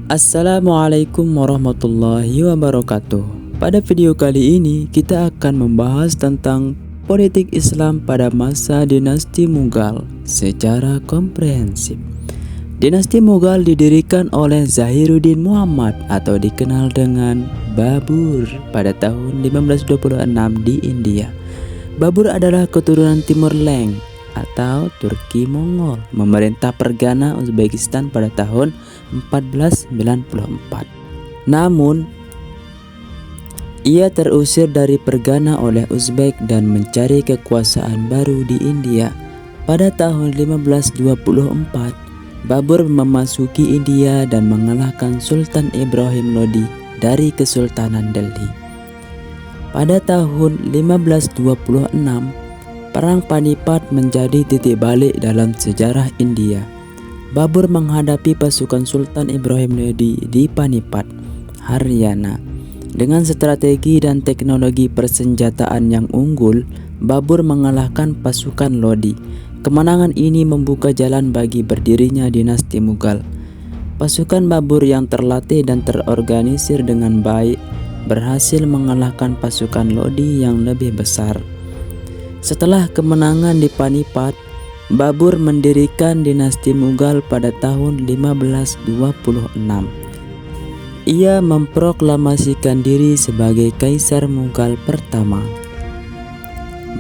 Assalamualaikum warahmatullahi wabarakatuh. Pada video kali ini kita akan membahas tentang politik Islam pada masa dinasti Mughal secara komprehensif. Dinasti Mughal didirikan oleh Zahiruddin Muhammad atau dikenal dengan Babur pada tahun 1526 di India. Babur adalah keturunan Timur Leng atau Turki Mongol, memerintah Pergana Uzbekistan pada tahun 1494. Namun, ia terusir dari Pergana oleh Uzbek dan mencari kekuasaan baru di India. Pada tahun 1524, Babur memasuki India dan mengalahkan Sultan Ibrahim Lodi dari Kesultanan Delhi. Pada tahun 1526, Perang Panipat menjadi titik balik dalam sejarah India. Babur menghadapi pasukan Sultan Ibrahim Lodi di Panipat, Haryana. Dengan strategi dan teknologi persenjataan yang unggul, Babur mengalahkan pasukan Lodi. Kemenangan ini membuka jalan bagi berdirinya dinasti Mughal. Pasukan Babur yang terlatih dan terorganisir dengan baik berhasil mengalahkan pasukan Lodi yang lebih besar. Setelah kemenangan di Panipat, Babur mendirikan dinasti Mughal pada tahun 1526. Ia memproklamasikan diri sebagai Kaisar Mughal pertama.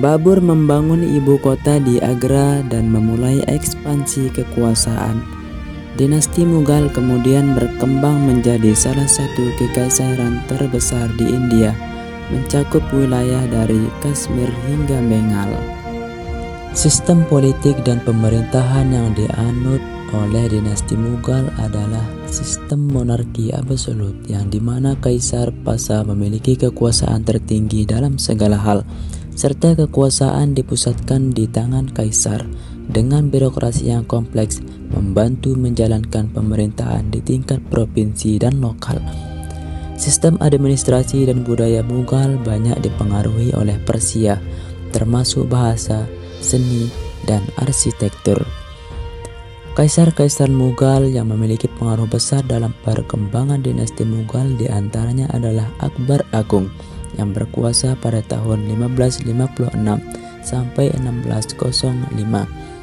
Babur membangun ibu kota di Agra dan memulai ekspansi kekuasaan. Dinasti Mughal kemudian berkembang menjadi salah satu kekaisaran terbesar di India, mencakup wilayah dari Kashmir hingga Bengal. Sistem politik dan pemerintahan yang dianut oleh dinasti Mughal adalah sistem monarki absolut, yang dimana kaisar pasca memiliki kekuasaan tertinggi dalam segala hal, serta kekuasaan dipusatkan di tangan kaisar dengan birokrasi yang kompleks membantu menjalankan pemerintahan di tingkat provinsi dan lokal. Sistem administrasi dan budaya Mughal banyak dipengaruhi oleh Persia, termasuk bahasa, seni, dan arsitektur. Kaisar-kaisar Mughal yang memiliki pengaruh besar dalam perkembangan dinasti Mughal diantaranya adalah Akbar Agung yang berkuasa pada tahun 1556 sampai 1605.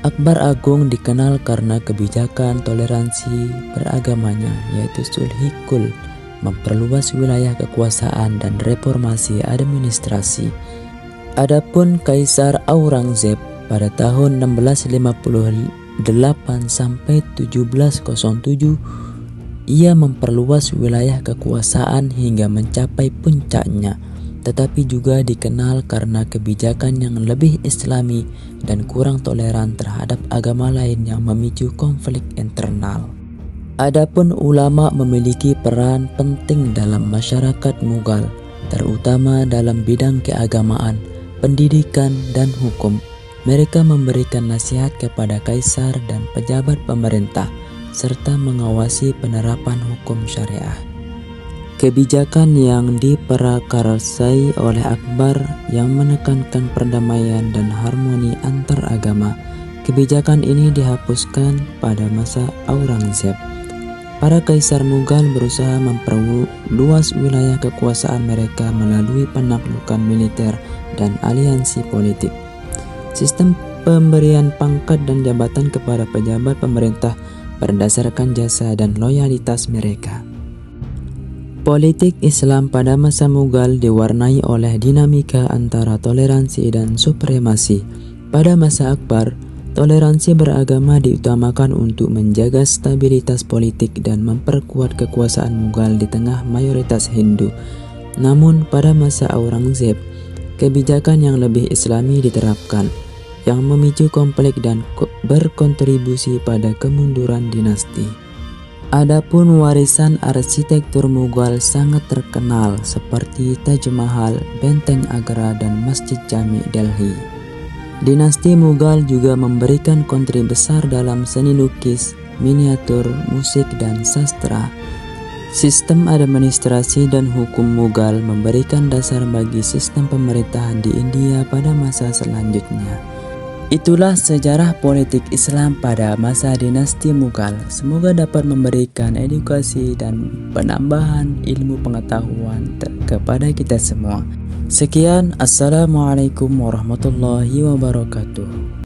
Akbar Agung dikenal karena kebijakan toleransi beragamanya, yaitu Sulhikul, memperluas wilayah kekuasaan dan reformasi administrasi. Adapun Kaisar Aurangzeb pada tahun 1658 sampai 1707, ia memperluas wilayah kekuasaan hingga mencapai puncaknya, tetapi juga dikenal karena kebijakan yang lebih Islami dan kurang toleran terhadap agama lain yang memicu konflik internal. Adapun ulama memiliki peran penting dalam masyarakat Mughal, terutama dalam bidang keagamaan, pendidikan, dan hukum. Mereka memberikan nasihat kepada kaisar dan pejabat pemerintah, serta mengawasi penerapan hukum syariah. Kebijakan yang diprakarsai oleh Akbar yang menekankan perdamaian dan harmoni antar agama. Kebijakan ini dihapuskan pada masa Aurangzeb. Para kaisar Mughal berusaha memperluas wilayah kekuasaan mereka melalui penaklukan militer dan aliansi politik. Sistem pemberian pangkat dan jabatan kepada pejabat pemerintah berdasarkan jasa dan loyalitas mereka. Politik Islam pada masa Mughal diwarnai oleh dinamika antara toleransi dan supremasi. Pada masa Akbar, toleransi beragama diutamakan untuk menjaga stabilitas politik dan memperkuat kekuasaan Mughal di tengah mayoritas Hindu. Namun pada masa Aurangzeb, kebijakan yang lebih Islami diterapkan, yang memicu konflik dan berkontribusi pada kemunduran dinasti. Adapun warisan arsitektur Mughal sangat terkenal seperti Taj Mahal, Benteng Agra, dan Masjid Jami Delhi. Dinasti Mughal juga memberikan kontribusi besar dalam seni lukis, miniatur, musik, dan sastra. Sistem administrasi dan hukum Mughal memberikan dasar bagi sistem pemerintahan di India pada masa selanjutnya. Itulah sejarah politik Islam pada masa dinasti Mughal. Semoga dapat memberikan edukasi dan penambahan ilmu pengetahuan kepada kita semua. Sekian, Assalamualaikum warahmatullahi wabarakatuh.